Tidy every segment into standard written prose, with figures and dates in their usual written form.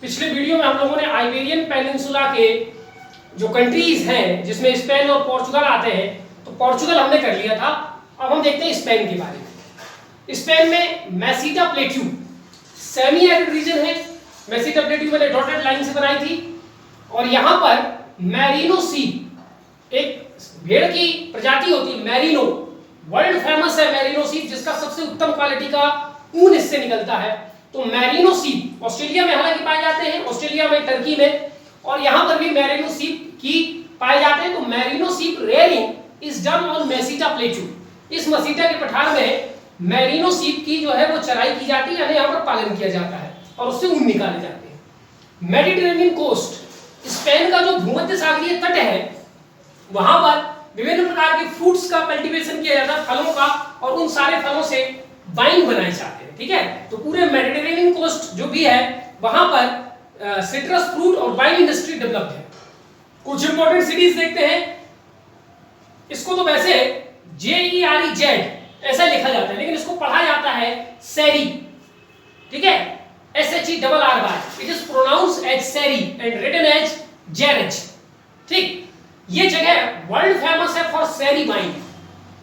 पिछले वीडियो में हम लोगों ने आइबेरियन पेनिनसुला के जो कंट्रीज हैं जिसमें स्पेन और पोर्चुगल आते हैं, तो पोर्चुगल हमने कर लिया था। अब हम देखते हैं स्पेन के बारे में। स्पेन में मेसिटा प्लेट्यू सेमी एरिड रीजन है। मेसिटा प्लेट्यू मैंने डॉटेड लाइन से बनाई थी। और यहां पर मैरिनो सीप, एक भेड़ की प्रजाति होती है मैरिनो, वर्ल्ड फेमस है मैरिनो सीप, जिसका सबसे उत्तम क्वालिटी का ऊन इससे निकलता है। तो मैरिनो सीप ऑस्ट्रेलिया में हालांकि पाए जाते हैं, ऑस्ट्रेलिया में, टर्की में, और यहां पर भी मैरिनो सीप की पाए जाते हैं। तो merino sheep rearing is done on Meseta plateau. इस मेसिटा के पठार में मैरिनो सीप की जो है वो चराई की जाती है, यानी यहां पर पालन किया जाता है और उससे ऊन निकाले जाते हैं। मेडिटेरेनियन कोस्ट, स्पेन का जो भूमध्य सागरीय तट है, वहां पर विभिन्न प्रकार के फ्रूट्स का कल्टीवेशन किया जाता है, फलों का, और उन सारे फलों से वाइन बनाए जाते हैं। ठीक है, तो पूरे मेडिटेरेनियन कोस्ट जो भी है वहां पर सिट्रस फ्रूट और वाइन इंडस्ट्री डेवलप्ड है। कुछ इंपॉर्टेंट सिटीज देखते हैं। इसको तो वैसे JEREZ ऐसा लिखा जाता है, लेकिन इसको पढ़ा जाता है सेरी। ठीक है, SHERRY, it is pronounced as sherry and written as Jerez. ठीक, ये जगह वर्ल्ड फेमस है फॉर सेरी वाइन।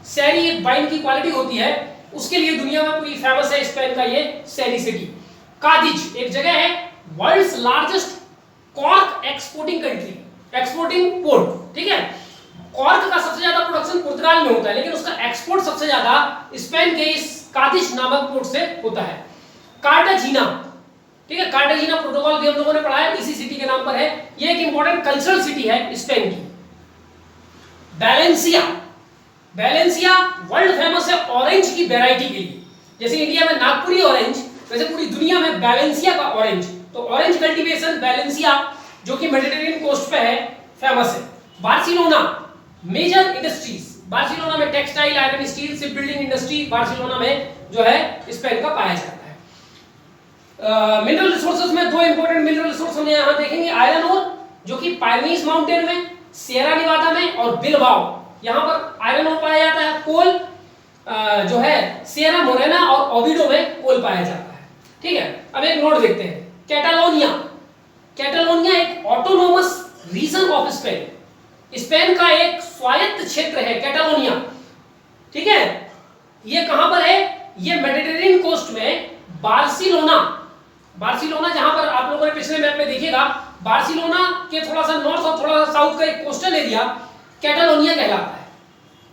सेरी एक वाइन की क्वालिटी होती है, उसके लिए दुनिया में पूरी फेमस है स्पेन का ये सेरी सिटी। कादिज एक जगह है, world's largest cork exporting country, exporting port. ठीक है, कॉर्क का सबसे ज्यादा प्रोडक्शन पुर्तगाल में होता है, लेकिन उसका एक्सपोर्ट सबसे ज्यादा स्पेन के इस कादिज नामक पोर्ट से होता है। कार्टाजीना, ठीक है, कार्टाजीना प्रोटोकॉल भी हम लोगों ने पढ़ा है, इसी सिटी के नाम पर है। ये एक इंपॉर्टेंट कल्चरल सिटी है स्पेन की। बैलेंसिया, बैलेंसिया वर्ल्ड फेमस है ऑरेंज की वैरायटी के लिए। जैसे इंडिया में नागपुरी ऑरेंज, वैसे पूरी दुनिया में बैलेंसिया का ऑरेंज। तो ऑरेंज कल्टीवेशन बैलेंसिया, जो कि मेडिटेरेनियन कोस्ट पे है, फेमस है। बार्सिलोना मेजर इंडस्ट्रीज, बार्सिलोना में textile, iron, steel, ship building industry Barcelona में जो है स्पेन का पाया जाता है। मिनरल रिसोर्सेज में दो इंपॉर्टेंट मिनरल रिसोर्स हम यहां देखेंगे। आयरन ओर, जो कि पायनीज माउंटेन में, सियरा नेवादा में और बिलबाओ, यहां पर आयरन ओर पाया जाता है। कोल जो है सियरा मोरेना और ओविडो में कोल पाया जाता है। ठीक है, अब एक नोट देखते हैं। कैटालोनिया, कैटालोनिया एक autonomous region of Spain, Spain का एक स्वायत्त क्षेत्र है कैटालोनिया। ठीक है, ये कहां पर है? ये मेडिटेरेनियन कोस्ट में बार्सिलोना, बार्सिलोना जहां पर आप लोगों ने पिछले मैप में देखिएगा, बार्सिलोना के थोड़ा सा नॉर्थ और थोड़ा सा साउथ का एक कोस्टल एरिया कैटालोनिया कहलाता है।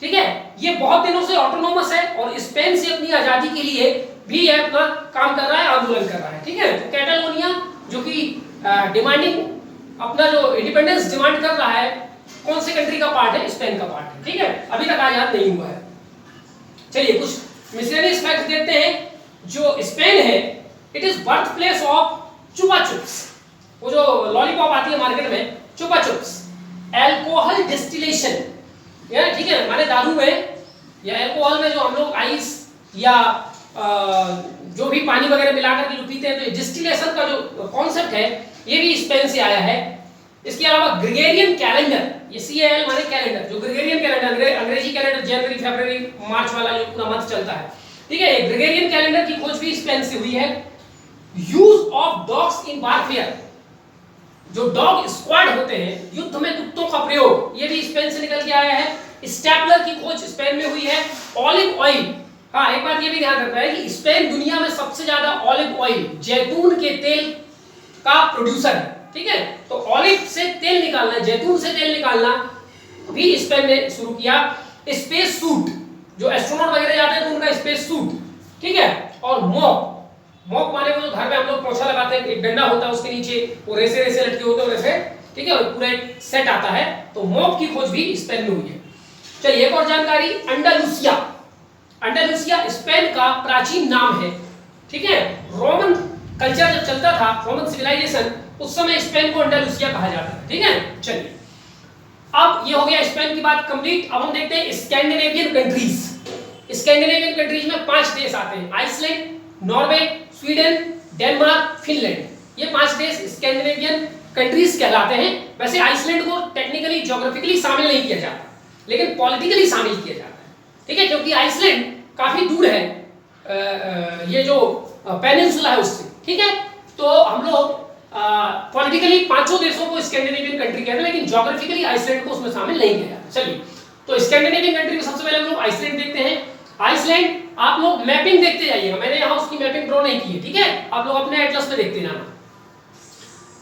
ठीक है, ये बहुत दिनों से ऑटोनोमस है और स्पेन से अपनी आजादी के लिए भी ये अपना काम कर रहा है, आंदोलन कर रहा है। ठीक है, तो कैटालोनिया जो कि डिमांडिंग अपना जो इंडिपेंडेंस डिमांड कर रहा है, कौन से कंट्री का पार्ट है? स्पेन का पार्ट है। ठीक है, अभी तक आजाद नहीं हुआ है। चलिए कुछ मिसलेनियस फैक्ट्स देखते हैं। जो स्पेन है, it is birth place of Chupa Chups, वो जो लॉलीपॉप आती है मार्केट में, चुपा चुप्स। एल्कोहल डिस्टिलेशन, या ठीक है, माने दारू में या एल्कोहल में जो हम लोग आइस या जो भी पानी वगैरह मिलाकर के जो पीते हैं, तो डिस्टिलेशन का जो कॉन्सेप्ट है ये भी स्पेन से आया है। इसके अलावा ग्रेगोरियन कैलेंडर, ये CAL माने कैलेंडर, जो ग्रेगोरियन कैलेंडर, अंग्रेजी कैलेंडर जनवरी, फरवरी, मार्च वाला जो पूरा मंथ चलता है। ठीक है, ग्रेगोरियन कैलेंडर की खोज भी स्पेन से हुई है। Use of dogs in warfare, जो डॉग स्क्वाड होते हैं, युद्ध में कुत्तों का प्रयोग, ये भी स्पेन से निकल के आया है। स्टेपलर की खोज स्पेन में हुई है। ऑलिव ऑयल, हाँ एक बात ये भी ध्यान रखना है कि स्पेन दुनिया में सबसे ज्यादा ऑलिव ऑयल, जैतून के तेल का प्रोड्यूसर है। ठीक है, तो ऑलिव से तेल निकालना, जैतून से तेल निकालना भी स्पेन ने शुरू किया। स्पेस सूट, जो एस्ट्रोनॉट वगैरह जाते हैं तो उनका स्पेस सूट। ठीक है, और मॉप, मॉप माने वो जो घर में हम लोग पोछा लगाते हैं, एक डंडा होता है उसके नीचे वो रेसे रेसे लटके होते हैं वैसे। ठीक है, और पूरा एक सेट आता है, तो मॉप की खोज भी स्पेन में हुई है। चलिए एक और जानकारी, अंडालुसिया, अंडालुसिया स्पेन का प्राचीन नाम है। ठीक है, रोमन कल्चर जब चलता था, रोमन सिविलाइजेशन, उस समय स्पेन को अंडालुसिया कहा जाता था। ठीक है, चलिए अब ये हो गया स्पेन की बात कंप्लीट। अब हम देखते हैं स्कैंडिनेवियन कंट्रीज। स्कैंडिनेवियन कंट्रीज में 5 देश आते हैं, Iceland, Norway, Sweden, Denmark, Finland. ये 5 देश स्कैंडिनेवियन कंट्रीज कहलाते हैं। वैसे आइसलैंड को टेक्निकली ज्योग्राफिकली शामिल नहीं किया जाता, लेकिन पॉलिटिकली शामिल किया जाता है। ठीक है, क्योंकि आइसलैंड काफी दूर है ये जो पेनिनसुला है उससे। ठीक है, तो हम लोग पॉलिटिकली पांचों देशों को स्कैंडिनेवियन कंट्री कहते हैं, लेकिन ज्योग्राफिकली आइसलैंड को उसमें शामिल नहीं किया। चलिए, तो स्कैंडिनेवियन कंट्री में सबसे पहले हम लोग आइसलैंड देखते हैं। आइसलैंड आप लोग मैपिंग देखते जाइएगा, मैंने यहाँ उसकी मैपिंग ड्रॉ नहीं की है, ठीक है, आप लोग अपने एटलस में देखते जाना।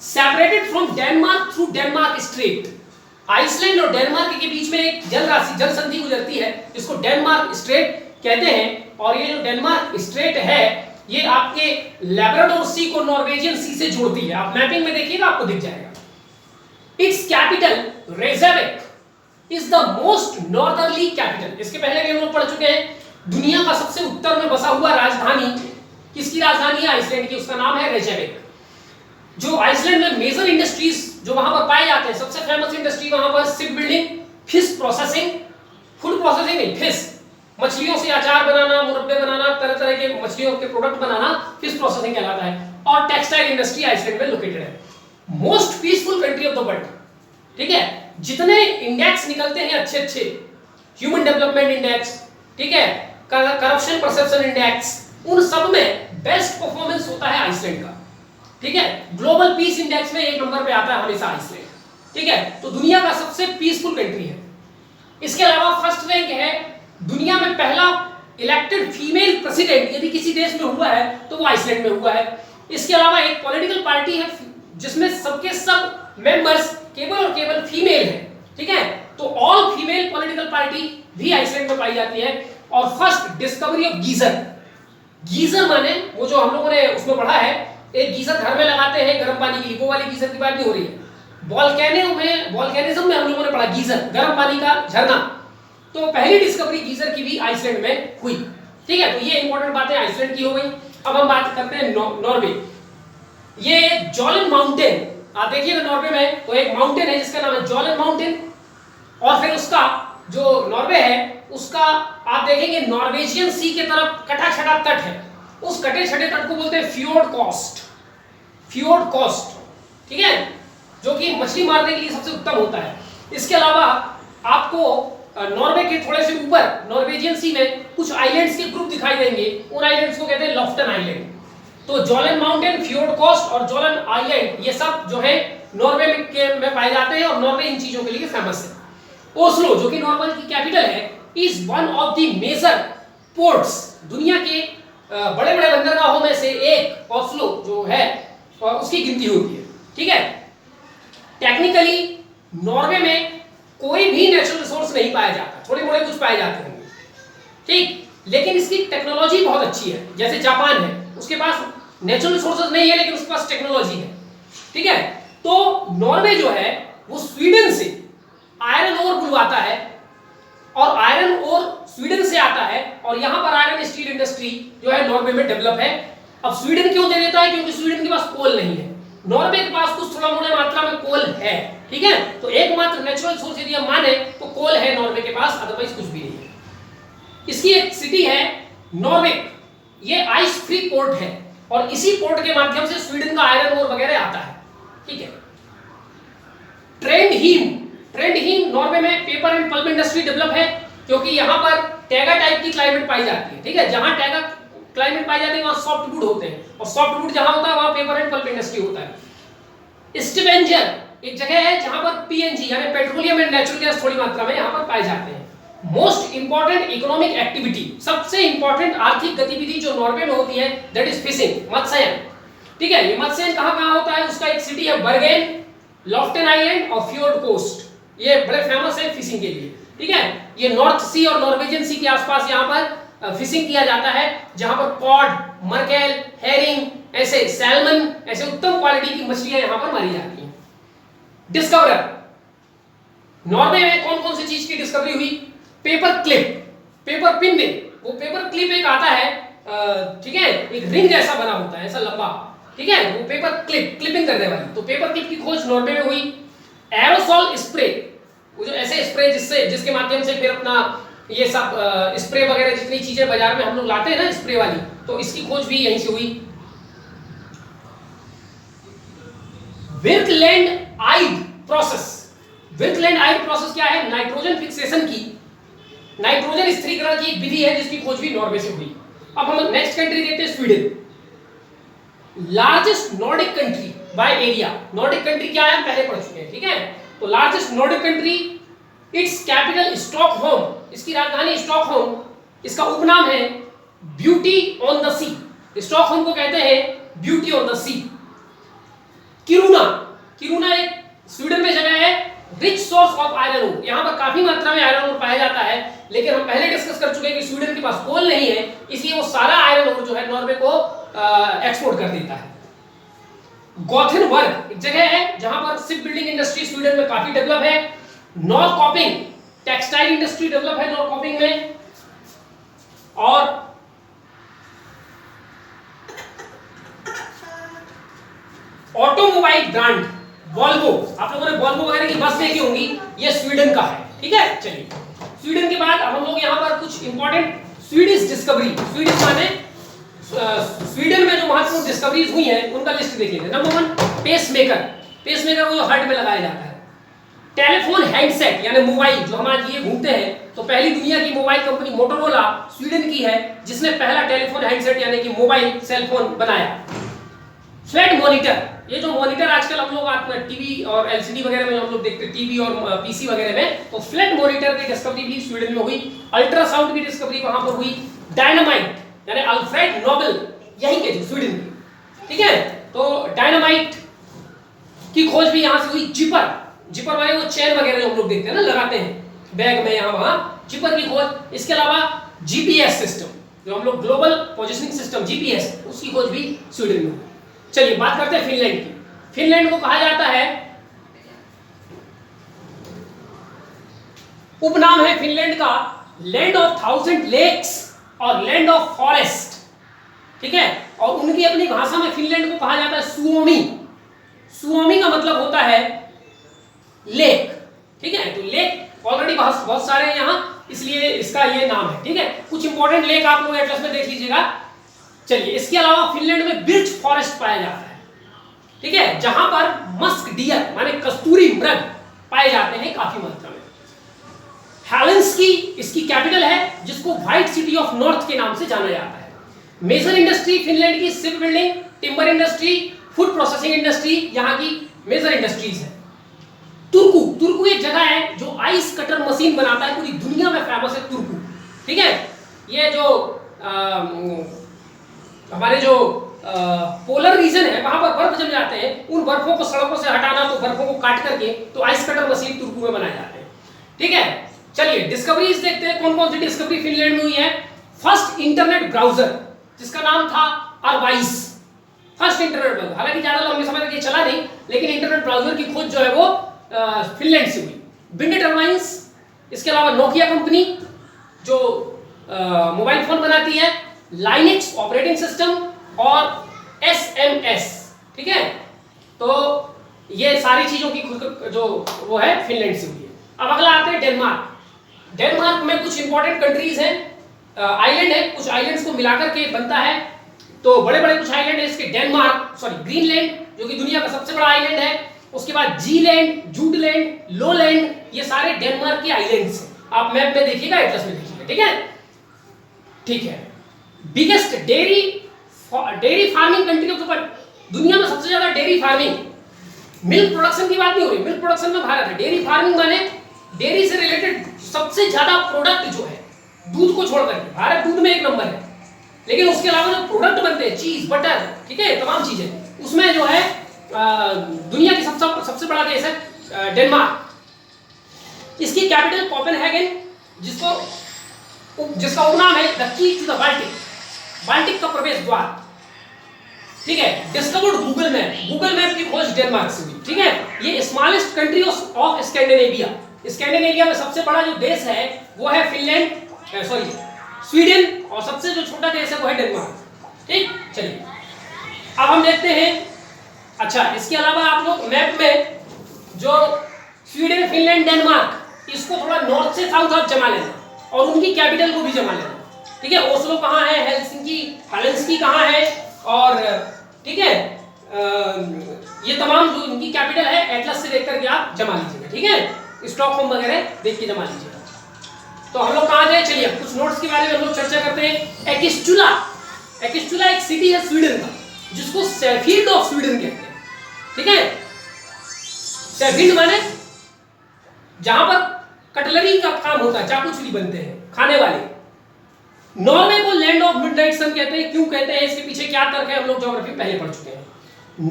Separated from Denmark through Denmark strait, Iceland और डेनमार्क के बीच में एक जल राशि, जल संधि गुजरती है, जिसको डेनमार्क स्ट्रेट कहते हैं। और ये जो डेनमार्क स्ट्रेट है, ये आपके लैब्राडोर सी को नॉर्वेजियन सी से जोड़ती है। आप मैपिंग में देखिएगा, आपको दिख जाएगा। Its capital Reykjavik is the most northerly capital. इसके पहले भी हम लोग पढ़ चुके हैं, दुनिया का सबसे उत्तर में बसा हुआ राजधानी, किसकी राजधानी है? आइसलैंड की, उसका नाम है रेयकजाविक। जो आइसलैंड में मेजर इंडस्ट्रीज जो वहां पर पाए जाते हैं, सबसे फेमस इंडस्ट्री वहां पर ship building, fish processing, food processing नहीं, फिश, मछलियों से अचार बनाना, मुरब्बे बनाना, तरह तरह के मछलियों के प्रोडक्ट बनाना फिश प्रोसेसिंग कहलाता है। और टेक्सटाइल इंडस्ट्री आइसलैंड में लोकेटेड है। Most peaceful country of the world, ठीक है। जितने इंडेक्स निकलते हैं अच्छे अच्छे, ह्यूमन डेवलपमेंट इंडेक्स, ठीक है, करप्शन परसेप्शन इंडेक्स, उन सब में बेस्ट परफॉर्मेंस होता है आइसलैंड का, ठीक है। ग्लोबल पीस इंडेक्स में एक नंबर पे आता है हमेशा आइसलैंड, ठीक है। तो दुनिया का सबसे पीसफुल कंट्री है। इसके अलावा फर्स्ट रैंक है, दुनिया में पहला इलेक्टेड फीमेल प्रेसिडेंट यदि किसी देश में हुआ है तो वो आइसलैंड में हुआ है। इसके अलावा एक पॉलिटिकल पार्टी है जिसमें सबके सब मेंबर्स केवल और केवल फीमेल है, ठीक है। तो ऑल फीमेल पॉलिटिकल पार्टी भी आइसलैंड में पाई जाती है। और first discovery of geyser, geyser माने वो जो हम लोगों ने उसमें पढ़ा है, एक गीजर घर में लगाते हैं गर्म पानी के लिए, वो वाली गीजर की बात नहीं हो रही है। वॉल्केनिज्म में हम लोगों ने पढ़ा गीजर, गर्म पानी का झरना। तो पहली डिस्कवरी गीजर की भी आइसलैंड में हुई, ठीक है। तो ये इंपॉर्टेंट बातें आइसलैंड की हो गई। अब हम बात करते हैं नॉर्वे। ये जॉलन माउंटेन, आप देखिएगा नॉर्वे में तो एक माउंटेन है जिसका नाम है जॉलन माउंटेन। और फिर उसका जो नॉर्वे है उसका आप देखेंगे नॉर्वेजियन सी के तरफ कटा छटा तट है, उस कटे छटे तट को बोलते हैं फ्योर्ड कोस्ट, फ्योर्ड कोस्ट, ठीक है, जो कि मछली मारने के लिए सबसे उत्तम होता है। इसके अलावा आपको नॉर्वे के थोड़े से ऊपर नॉर्वेजियन सी में कुछ आइलैंड्स के ग्रुप दिखाई देंगे, उन आइलैंड्स को कहते हैं लॉफ्टन आइलैंड। तो जॉलन माउंटेन, फ्योर्ड कोस्ट और जॉलन आइलैंड, ये सब जो है नॉर्वे में पाए जाते हैं और नॉर्वे इन चीजों के लिए फेमस है। ओस्लो जो कि नॉर्वे की कैपिटल है, is one of the major ports, दुनिया के बड़े बड़े बंदरगाहों में से एक ओस्लो जो है उसकी गिनती होती है, ठीक है। टेक्निकली नॉर्वे में कोई भी नेचुरल रिसोर्स नहीं पाया जाता, थोड़े मोड़े कुछ पाए जाते होंगे, ठीक, लेकिन इसकी टेक्नोलॉजी बहुत अच्छी है। जैसे जापान है, उसके पास नेचुरल रिसोर्सेज नहीं है लेकिन उसके पास टेक्नोलॉजी है, ठीक है। तो नॉर्वे जो है वो स्वीडन से आयरन ओर बुलवाता है और आयरन ओर स्वीडन से आता है और यहां पर आयरन स्टील इंडस्ट्री जो है नॉर्वे में डेवलप है। अब स्वीडन क्यों दे देता है? क्योंकि स्वीडन के पास कोल नहीं है, नॉर्वे के पास कुछ थोड़ा मोड़ा मात्रा में कोल है, ठीक है। तो एकमात्र नेचुरल सोर्स यदि हम माने तो कोल है नॉर्वे के पास, अदरवाइज कुछ भी नहीं है। इसकी एक सिटी है नॉर्विक, ये आइस फ्री पोर्ट है और इसी पोर्ट के माध्यम से स्वीडन का आयरन ओर वगैरह आता है, ठीक है। ट्रेंडहीम नॉर्वे में paper and pulp industry develop है क्योंकि यहां पर टैगा टाइप की क्लाइमेट पाई जाती है, ठीक है। जहां टैगा क्लाइमेट पाई जाती है वहां सॉफ्टवुड होते हैं और सॉफ्टवुड जहां होता है वहां पेपर एंड पल्प इंडस्ट्री होता है। स्टिवेंजर एक जगह है जहां पर पीएनजी यानी पेट्रोलियम एंड नेचुरल गैस थोड़ी मात्रा में यहां पर पाए जाते हैं। मोस्ट इंपॉर्टेंट इकोनॉमिक एक्टिविटी, सबसे इंपॉर्टेंट आर्थिक गतिविधि जो नॉर्वे में होती है दैट इज फिशिंग, मत्स्यन, ठीक है। ये मत्स्यन कहां होता है? उसका एक सिटी है बर्गेन, लॉफ्टन आइलैंड और फ्योर्ड कोस्ट, ये बड़े फेमस है फिशिंग के लिए, ठीक है। ये नॉर्थ सी और नॉर्वेजियन सी के आसपास यहां पर फिशिंग किया जाता है, जहां पर कॉड, मर्केल, हेरिंग, ऐसे सैल्मन, ऐसे उत्तम क्वालिटी की मछलियां यहां पर मारी जाती हैं। डिस्कवरर, नॉर्वे में कौन कौन सी चीज की डिस्कवरी हुई? पेपर क्लिप, पेपर पिन में वो पेपर क्लिप एक आता है, ठीक है, एक रिंग जैसा बना होता है, ऐसा लंबा, ठीक है, वो पेपर क्लिप, क्लिपिंग करने वाली, तो पेपर क्लिप की खोज नॉर्वे में हुई। एरोसॉल स्प्रे, वो जो ऐसे स्प्रे जिसके माध्यम से फिर अपना ये सब स्प्रे वगैरह जितनी चीजें बाजार में हम लोग लाते हैं ना स्प्रे वाली, तो इसकी खोज भी यहीं से हुई। विर्कलैंड आइड प्रोसेस, विर्कलैंड आइड प्रोसेस क्या है? नाइट्रोजन फिक्सेशन की, नाइट्रोजन स्थिरीकरण की एक विधि है जिसकी खोज भी नॉर्वे से हुई। अब हम नेक्स्ट कंट्री देखते हैं Sweden. Largest Nordic country by area. Nordic country क्या है, पहले पढ़ चुके हैं, ठीक है। तो largest Nordic country, its capital Stockholm, इसकी राजधानी स्टॉकहोम, इसका उपनाम है beauty on the sea. Stockholm को कहते हैं beauty on the sea. Kiruna, Kiruna एक स्वीडन में जगह है, rich source of iron ore, यहाँ पर काफी मात्रा में आयरन ओर पाया जाता है, लेकिन हम पहले डिस्कस कर चुके हैं कि स्वीडन के पास कोल नहीं है, इसलिए वो सारा आयरन ओर जो है नॉर्वे को एक्सपोर्ट कर देता है। गोथेनबर्ग एक जगह है जहां पर शिप बिल्डिंग इंडस्ट्री स्वीडन में काफी डेवलप है। नॉरकॉपिंग टेक्सटाइल इंडस्ट्री डेवलप है नॉरकॉपिंग में। और ऑटोमोबाइल ब्रांड वॉल्वो, आप लोगों ने वॉल्वो वगैरह की बस देखी होंगी, ये स्वीडन का है, ठीक है। चलिए स्वीडन के बाद हम लोग यहाँ पर कुछ इंपॉर्टेंट स्वीडिश डिस्कवरी, स्वीडिश माने स्वीडन में जो महत्वपूर्ण डिस्कवरीज हुई हैं उनका लिस्ट देख लीजिए। नंबर 1 पेसमेकर, पेसमेकर को जो हार्ट में लगाया जाता है। टेलीफोन हैंडसेट यानी मोबाइल जो हम आज ये घूमते हैं, तो पहली दुनिया की मोबाइल कंपनी मोटोरोला स्वीडन की है जिसने पहला टेलीफोन हैंडसेट यानी कि मोबाइल सेलफोन बनाया। फ्लैट मॉनिटर, ये जो मॉनिटर आजकल हम लोग टीवी और एलसीडी वगैरह में हम लोग देखते हैं, टीवी और पीसी वगैरह में, तो फ्लैट मॉनिटर की डिस्कवरी भी स्वीडन में हुई। अल्ट्रासाउंड की डिस्कवरी वहां पर हुई। डायनामाइट यानी अल्फ्रेड नोबेल यहीं के स्वीडन के, ठीक है। तो डायनामाइट की खोज भी यहां से हुई। जिपर, जिपर वाले वो चेन वगैरह जो हम लोग देखते हैं ना, लगाते हैं बैग में, यहां वहां, जिपर की खोज। इसके अलावा जीपीएस सिस्टम जो हम लोग ग्लोबल पोजिशनिंग सिस्टम जीपीएस, उसकी खोज भी स्वीडन में हुई। चलिए बात करते हैं फिनलैंड की। फिनलैंड को कहा जाता है, उपनाम है फिनलैंड का लैंड ऑफ 1000 लेक्स और लैंड ऑफ फॉरेस्ट, ठीक है। और उनकी अपनी भाषा में फिनलैंड को कहा जाता है सुओमी। सुओमी का मतलब होता है लेक, ठीक है। तो लेक ऑलरेडी बहुत सारे हैं यहां, इसलिए इसका ये नाम है, ठीक है। कुछ इंपॉर्टेंट लेक आप लोग एटलस में देख लीजिएगा। चलिए इसके अलावा फिनलैंड में बिर्च फॉरेस्ट पाया जाता है, ठीक है, जहां पर मस्क डियर माने कस्तूरी मृग पाए जाते हैं काफी मात्रा में। हेलेंस्की इसकी कैपिटल है, जिसको व्हाइट सिटी ऑफ नॉर्थ के नाम से जाना जाता है। मेजर इंडस्ट्री फिनलैंड की ship building, timber industry, food processing industry यहाँ की मेजर इंडस्ट्रीज है। तुर्कू, तुर्कू एक जगह है जो आइस कटर मशीन बनाता है, पूरी दुनिया में फेमस है तुर्कू, ठीक है। ये जो हमारे जो पोलर रीजन है वहां पर बर्फ जम जाते हैं, उन बर्फों को सड़कों से हटाना, तो बर्फों को काट करके तो आइस कटर मशीन तुर्कू में बनाए जाते हैं, ठीक है। चलिए डिस्कवरीज देखते हैं, कौन कौन सी डिस्कवरी फिनलैंड में हुई है। फर्स्ट इंटरनेट ब्राउजर जिसका नाम था अरवाइस, फर्स्ट इंटरनेट ब्राउजर, हालांकि ज्यादा लंबे समय तक ये चला नहीं, लेकिन इंटरनेट ब्राउजर की खोज जो है वो फिनलैंड से हुई। बिंड टर्बाइंस, इसके अलावा नोकिया कंपनी जो मोबाइल फोन बनाती है, लाइनेक्स ऑपरेटिंग सिस्टम और एसएमएस, ठीक है। तो ये सारी चीजों की जो वो है फिनलैंड से हुई है। अब अगला आते हैं डेनमार्क। डेनमार्क में कुछ इंपॉर्टेंट कंट्रीज हैं, आइलैंड है, कुछ आइलैंड्स को मिलाकर के बनता है, तो बड़े बड़े कुछ आइलैंड है इसके। ग्रीनलैंड जो कि दुनिया का सबसे बड़ा आइलैंड है, उसके बाद जीलैंड, जूडलैंड, लोलैंड, ये सारे डेनमार्क के आइलैंड्स हैं। आप मैप में देखिएगा, एटलस में देखिएगा, ठीक है, ठीक है। Biggest dairy farming country of the world, दुनिया में सबसे ज्यादा डेयरी फार्मिंग, मिल्क प्रोडक्शन की बात नहीं हो रही, मिल्क प्रोडक्शन में भारत है। डेयरी फार्मिंग माने डेयरी से रिलेटेड सबसे ज्यादा प्रोडक्ट जो है दूध को छोड़ करके, भारत दूध में एक नंबर है, लेकिन उसके अलावा जो प्रोडक्ट बनते हैं, चीज, बटर, ठीक है, तमाम चीजें, उसमें जो है दुनिया की सबसे बड़ा देश है डेनमार्क। इसकी कैपिटल कोपेनहेगन, जिसका उपनाम है the key to the Baltic, Baltic का प्रवेश द्वार, ठीक है। Discovered Google map, Google map की खोज डेनमार्क से हुई, ठीक है। ये smallest country of Scandinavia, Scandinavia में सबसे बड़ा जो देश है वो है स्वीडन, और सबसे जो छोटा देश है वो है डेनमार्क, ठीक। चलिए अब हम देखते हैं, अच्छा इसके अलावा आप लोग मैप में जो स्वीडन, फिनलैंड, डेनमार्क, इसको थोड़ा नॉर्थ से साउथ आप जमा लेना और उनकी कैपिटल को भी जमा लेना, ठीक है। ओस्लो कहाँ है, हेलेंस्की कहाँ है, और ठीक है ये तमाम जो इनकी कैपिटल है एटलस से देख करके आप जमा लीजिएगा, ठीक है। स्टॉकहोम वगैरह देख के जमा लीजिएगा। तो हम लोग कहाँ गए, चलिए कुछ नोट्स के बारे में हम लोग चर्चा करते हैं। एकिस्टुला, एकिस्टुला एक सिटी है स्वीडन का, जिसको सेफील्ड ऑफ स्वीडन कहते हैं। ठीक है, सेफील्ड माने जहां पर कटलरी का काम होता है, चाकू-छुरी बनते हैं, खाने वाले। नॉर्वे को लैंड ऑफ मिडनाइट सन कहते हैं। क्यों कहते हैं, इसके पीछे क्या तर्क है, हम लोग ज्योग्राफी पहले पढ़ चुके हैं।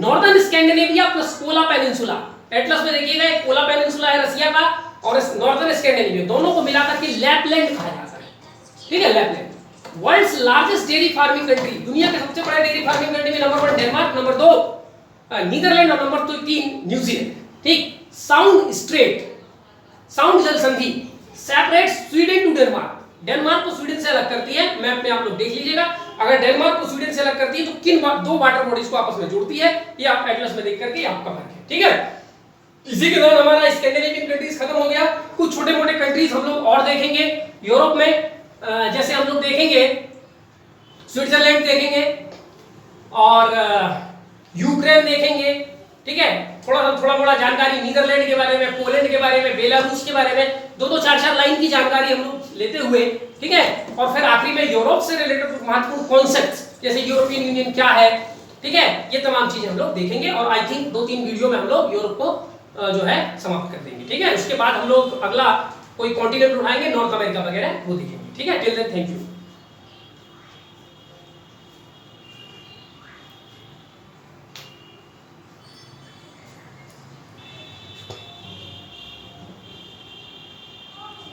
Northern Scandinavia plus Kola peninsula, Atlas में देखिएगा एक कोला पेनिनसुला है रसिया का, और इस नॉर्दर्न स्कैंडिनेविया दोनों को मिलाकर के लैपलैंड कहा जाता है। ठीक है, Lapland. World's largest dairy farming country, दुनिया के सबसे बड़े डेयरी फार्मिंग कंट्री में नंबर 1 डेनमार्क, नंबर 2 नीदरलैंड और नंबर 3 न्यूजीलैंड। ठीक, साउंड स्ट्रेट, साउंड जल संधि separate Sweden to Denmark, Denmark को स्वीडन से अलग करती है। मैप में आप लोग देख लीजिएगा, अगर डेनमार्क को स्वीडन से अलग करती है तो किन दो वाटर बॉडीज को आपस में जोड़ती है, ये आप एटलस में देख करके आपका फर्क है। ठीक है, इसी के दौरान हमारा स्कैंडिनेवियन कंट्रीज खत्म हो गया। कुछ छोटे मोटे कंट्रीज हम लोग और देखेंगे यूरोप में, जैसे हम लोग देखेंगे स्विट्जरलैंड देखेंगे और यूक्रेन देखेंगे। ठीक है, थोड़ा मोड़ा जानकारी नीदरलैंड के बारे में, पोलैंड के बारे में, बेलारूस के बारे में, 2-2 4-4 लाइन की जानकारी हम लोग लेते हुए, ठीक है, और फिर आखिरी में यूरोप से रिलेटेड कुछ महत्वपूर्ण कॉन्सेप्ट्स जैसे यूरोपियन यूनियन क्या है, ठीक है, ये तमाम चीजें हम लोग देखेंगे। और आई थिंक 2-3 वीडियो में हम लोग यूरोप को जो है समाप्त कर देंगे। ठीक है, उसके बाद हम लोग अगला कोई कॉन्टिनेंट उठाएंगे, नॉर्थ अमेरिका वगैरह वो देखेंगे। ठीक है, टिल देन थैंक यू।